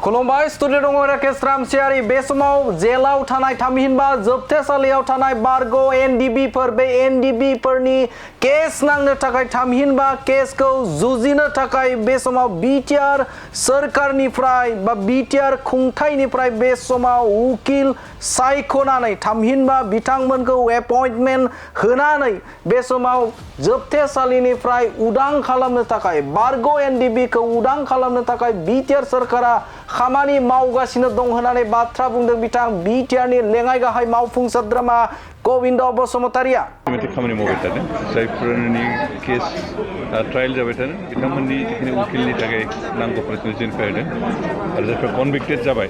खुलुमबाय स्टुडिअ दङ राकेश रामसियारि बे समाव जेलाव थानाय थामहिनबा जोबथेसालियाव थानाय बारग' एनडिबिफोर बे एनडिबिफोरनि केस नांनो थाखाय थामहिनबा केसखौ जुजिनो थाखाय बे समाव बिटिआर सरकारनिफ्राय बा बिटिआर खुंथायनिफ्राय बे समाव उकिल सायख'नानै थामहिनबा बिथांमोनखौ एपइन्टमेन्ट होनानै बे समाव जोबथेसालिनिफ्राय उदां खालामनो थाखाय बारग' एनडिबिखौ उदां खालामनो थाखाय बिटिआर सरकारा खामानि मावगासिनो दं होननानै बाथ्रा बुंदों बिथां बिटिआरनि लेङाइ गाहाय मावफुं सोद्रोमा गोविन्द बसुमतारिया खामानि मावबाय थादों जायफोरनि केस ट्रायल जाबाय थादों बिथांमोननि जिखिनि उकिलनि थाखाय नांगौ प्रेजेन्टेसन होदों आरो जायफ्रा कनभिक्टेड जाबाय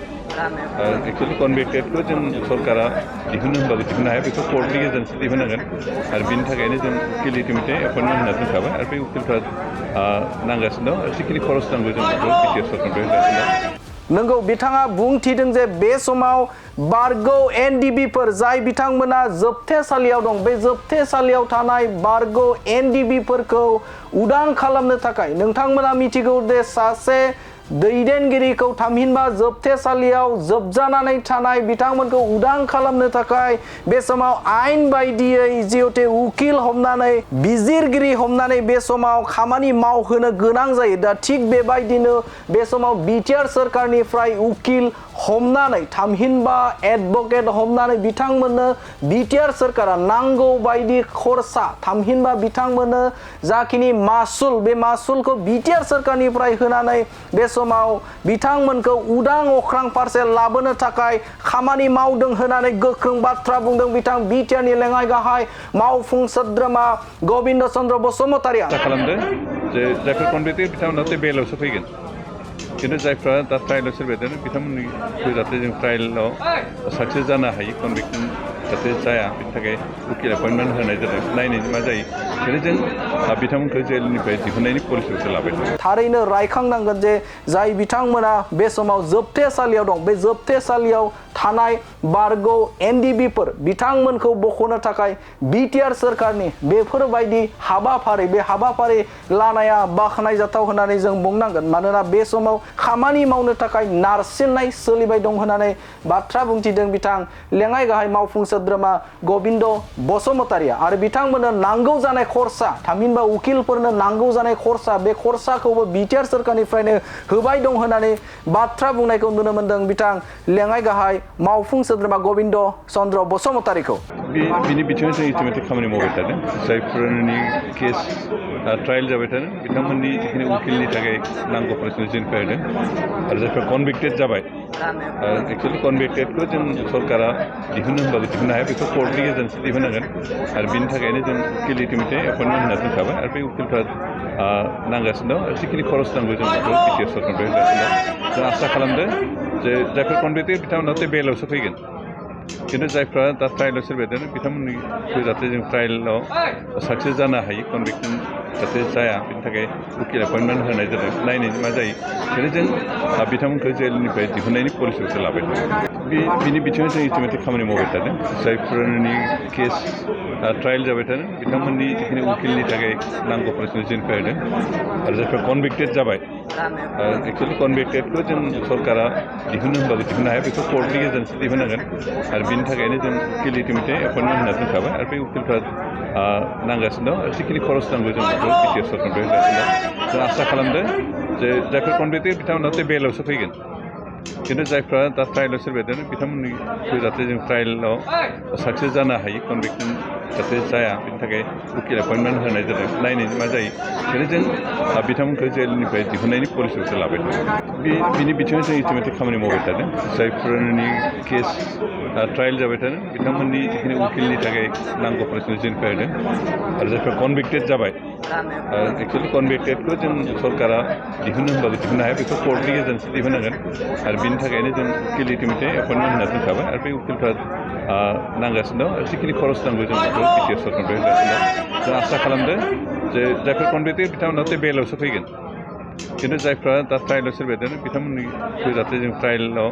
एक्चुअलि कनभिक्टेडखौ जों सरकारा दिहुननो होनबाबो दिहुननो हाया बेखौ कर्टनि गेजेरजोंसो दिहुननांगोन आरो बिनि थाखायनो जों उकिल इटिमेटे एपइन्टमेन्ट होना दोनखाबाय आरो बे उकिलफ्रा नांगासिनो दं आरो जिखिनि खरस नांगौ जों बेखौ बिटिआर सरकारनिफ्राय होगासिनो दं। नंगौ बिथाङा बुंथिदों जे बे समाव बारग' एनडिबिफोर जाय बिथांमोना जोबथेसालियाव दं बे जोबथेसालियाव थानाय बारग' एनडिबिफोरखौ उदां खालामनो थाखाय नोंथांमोना मिथिगौ जे सासे दैदेनगिरिखौ थामहिनबा जोबथेसालियाव जोबजानानै थानाय बिथांमोनखौ उदां खालामनो थाखाय बे समाव आयेन बायदियै जिहेतु उकिल हमनानै बिजिरगिरि हमनानै बे समाव खामानि मावहोनो गोनां जायो दा थिग बेबायदिनो बे समाव बिटिआर सरकारनिफ्राय उकिल हमनानै थामहिनबा एडभोकेट हमनानै बिथांमोननो बिटिआर सरकारा नांगौ बायदि खरसा थामहिनबा बिथांमोननो जाखिनि मासुल बे मासुलखौ बिटिआर सरकारनिफ्राय होनानै बे समाव बिथांमोनखौ उदां अख्रां फारसे लाबोनो थाखाय खामानि मावदों होननानै गोख्रों बाथ्रा बुंदों बिथां बिटिआरनि लेङाइ गाहाय मावफुं सोद्रोमा गोविन्द चन्द्र बसुमतारिया खालामदों जे जायफोर कनभिक्टेड बिथांमोना बेलावसो फैगोन खिन्थु जायफ्रा दा ट्रायेलाव सोरबाय थादों बिथांमोननि जाहाथे जों ट्रायेलाव साक्सेस जानो हायो कनभिक्सन जाहाथे जाया बेनि थाखाय उकिल एपइन्टमेन्ट होनाय जादों नायनायनि मा जायो बेखायनो जों बिथांमोनखौ जेलनिफ्राय दिहुननायनि पलिसिखौसो लाबाय दं। थारैनो रायखांनांगोन जे जाय बिथांमोना बे समाव जोबथेसालियाव दं बे जोबथेसालियाव थानाय बारग' एनडिबिफोर बिथांमोनखौ बख'नो थाखाय बिटिआर सरकारनि बेफोरबायदि हाबाफारि बे हाबाफारि लानाया बाख्नायजाथाव होननानै जों बुंनांगोन मानोना बे समाव खामानि मावनो थाखाय नारसिननाय सोलिबाय दं होननानै बाथ्रा बुंथिदों बिथां लेङाइ गाहाय मावफुं सोद्रोमा गोविन्द बसुमतारिया आरो बिथांमोननो नांगौ जानाय खरसा थामहिनबा उकिलफोरनो नांगौ जानाय खरसा बे खरसाखौबो बिटिआर सरकारनिफ्रायनो होबाय दं होननानै बाथ्रा बुंनायखौ नुनो मोनदों बिथां लेङाइ गाहाय मावफुं सोद्रोमा गोविन्द चन्द्र बसुमतारिखौ बिनि बिथिङाव जों इटिमेटे खामानि मावबाय थादों जायफोरनि केस ट्रायल जाबाय थादों बिथांमोननि जिखिनि उकिलनि थाखाय नांगौ प्रेजेन्टेसन होदों आरो जायफ्रा कनभिक्टेड जाबाय एक्चुअलि कनभिक्टेडखौ जों सरकारा दिहुननो होनबाबो दिहुननो हाया बेखौ कर्टनि गेजेरजोंसो दिहुननांगोन आरो बिनि थाखायनो जों उकिल इटिमेटे एपइन्टमेन्ट होना दोनखाबाय आरो बे उकिलफ्रा नांगासिनो दं आरो जिखिनि खरस नांगौ जों बेखौ बिटिआर सरकारनिफ्राय होगासिनो दं। जों आसा खालामदों जे जायफोर कनभिक्टेड बिथांमोना बेलावसो फैगोन खिन्थु जायफ्रा दा ट्रायेलाव सोरबाय थादों बिथांमोननि जाहाथे जों ट्रायेलाव साक्सेस जानो हायो कनभिक्सन जाहाथे जाया बेनि थाखाय उकिल एपइन्टमेन्ट होनाय जादों नायनायनि मा जायो बेखायनो जों बिथांमोनखौ जेलनिफ्राय दिहुननायनि पलिसिखौसो लाबाय दं। बिनि बिथिङाव जों इटिमेटे खामानि मावबाय थादों जायफोरनि केस ट्रायल जाबाय थादों बिथांमोननि जिखिनि उकिलनि थाखाय नांगौ प्रेजेन्टेसन होदों आरो जायफ्रा कनभिक्टेड जाबाय एक्चुअलि कनभिक्टेडखौ जों सरकारा दिहुननो होनबाबो दिहुननो हाया बेखौ कर्टनि गेजेरजोंसो दिहुननांगोन आरो बिनि थाखायनो जों उकिल इटिमेटे एपइन्टमेन्ट होना दोनखाबाय आरो बे उकिलफ्रा नांगासिनो दं आरो जिखिनि खरस नांगौ जों बेखौ बिटिआर सरकारनिफ्राय होगासिनो दं। जों आसा खालामदों जे जायफोर कनभिक्टेड बिथांमोना बेलावसो फैगोन खिन्थु जायफ्रा दा ट्रायेलाव सोरबाय थादों बिथांमोननि जाहाथे जों ट्रायेलाव साक्सेस जानो हायो कनभिक्सन जाहाथे जाया बेनि थाखाय उकिल एपइन्टमेन्ट होनाय जादों नायनायनि मा जायो बेखायनो जों बिथांमोनखौ जेलनिफ्राय दिहुननायनि पलिसिखौसो लाबाय दं। बिनि बिथिङाव जों इटिमेटे खामानि मावबाय थादों जायफोरनि केस ट्रायल जाबाय थादों बिथांमोननि जिखिनि उकिलनि थाखाय नांगौ प्रेजेन्टेसन होदों आरो जायफ्रा कनभिक्टेड जाबाय एक्चुअलि कनभिक्टेडखौ जों सरकारा दिहुननो होनबाबो दिहुननो हाया बेखौ कर्टनि गेजेरजोंसो दिहुननांगोन आरो बिनि थाखायनो जों उकिल इटिमेटे एपइन्टमेन्ट होना दोनखाबाय आरो बे उकिलफ्रा नांगासिनो दं आरो जिखिनि खरस नांगौ जों बेखौ बिटिआर सरकारनिफ्राय होगासिनो दं। जों आसा खालामदों जे जायफोर कनभिक्टेड बिथांमोना बेलावसो फैगोन खिन्थु जायफ्रा दा ट्रायेलाव सोरबाय थादों बिथांमोननि जाहाथे जों ट्रायेलाव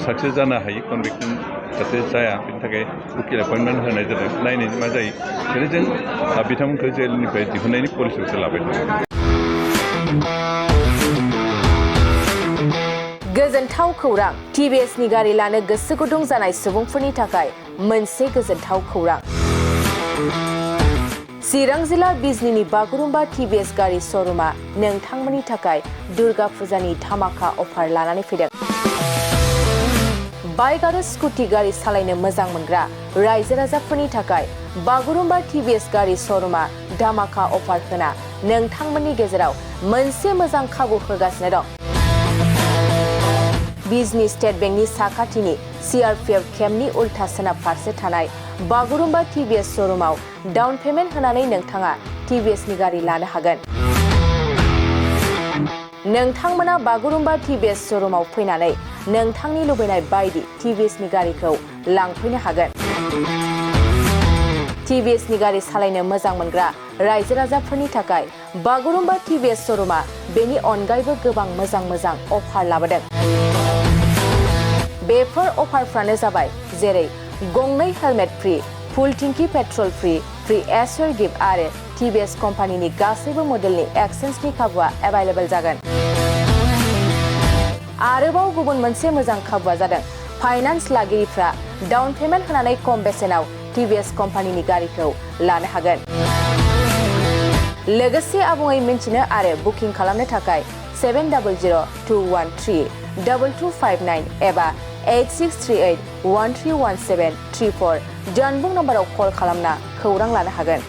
साक्सेस जानो हायो कनभिक्सन जाहाथे जाया बेनि थाखाय उकिल एपइन्टमेन्ट होनाय जादों नायनायनि मा जायो बेखायनो जों बिथांमोनखौ जेलनिफ्राय दिहुननायनि पलिसिखौसो लाबाय दं। गोजोनथाव खौरां TVS नि गारि लानो गोसो गुदुं जानाय सुबुंफोरनि थाखाय मोनसे गोजोनथाव खौरां चिरां जिल्ला बिजनीनि बागुरुम्बा TVS गारि श'रुमा नोंथांमोननि थाखाय दुर्गा फुजानि धामाका अफार लानानै फैदों बाइक आरो स्कुटी गारि सालायनो मोजां मोनग्रा रायजो राजाफोरनि थाखाय बागुरुम्बा TVS गारि श'रुमा धामाका अफार होना नोंथांमोननि गेजेराव मोनसे मोजां खाबु होगासिनो दं बिजनी स्टेट बेंकनि साखाथिनि CRPF केम्पनि उल्था सोनाब फारसे थानाय बागुरुम्बा TVS श'रुमाव डाउन पेमेन्ट होनानै नोंथाङा TVS नि गारि लानो हागोन नोंथांमोना बागुरुम्बा TVS श'रुमाव फैनानै नोंथांनि लुबैनाय बायदि TVS नि गारिखौ लांफैनो हागोन TVS नि गारि सालायनो मोजां मोनग्रा रायजो राजाफोरनि थाखाय बागुरुम्बा TVS श'रुमा बेनि अनगायैबो गोबां मोजां अफार लाबोदों बेफोर अफारफ्रानो जाबाय जेरै गंनै हेलमेट फ्री फुल टिंकी पेट्रल फ्री एसवेल गिफ्ट आरो TVS कम्पानिनि गासैबो मडेलनि एक्सचेन्जनि खाबुआ एभेलेबल जागोन आरोबाव गुबुन मोनसे मोजां खाबुआ जादों फाइनान्स लागिरिफ्रा डाउन पेमेन्ट होनानै खम बेसेनाव TVS कम्पानिनि गारिखौ लानो हागोन लोगोसे आबुङै मिन्थिनो आरो बुकिं खालामनो थाखाय 7002132259 एबा 8638131734 जानबुं नम्बराव कल खालामना खौरां लानो हागोन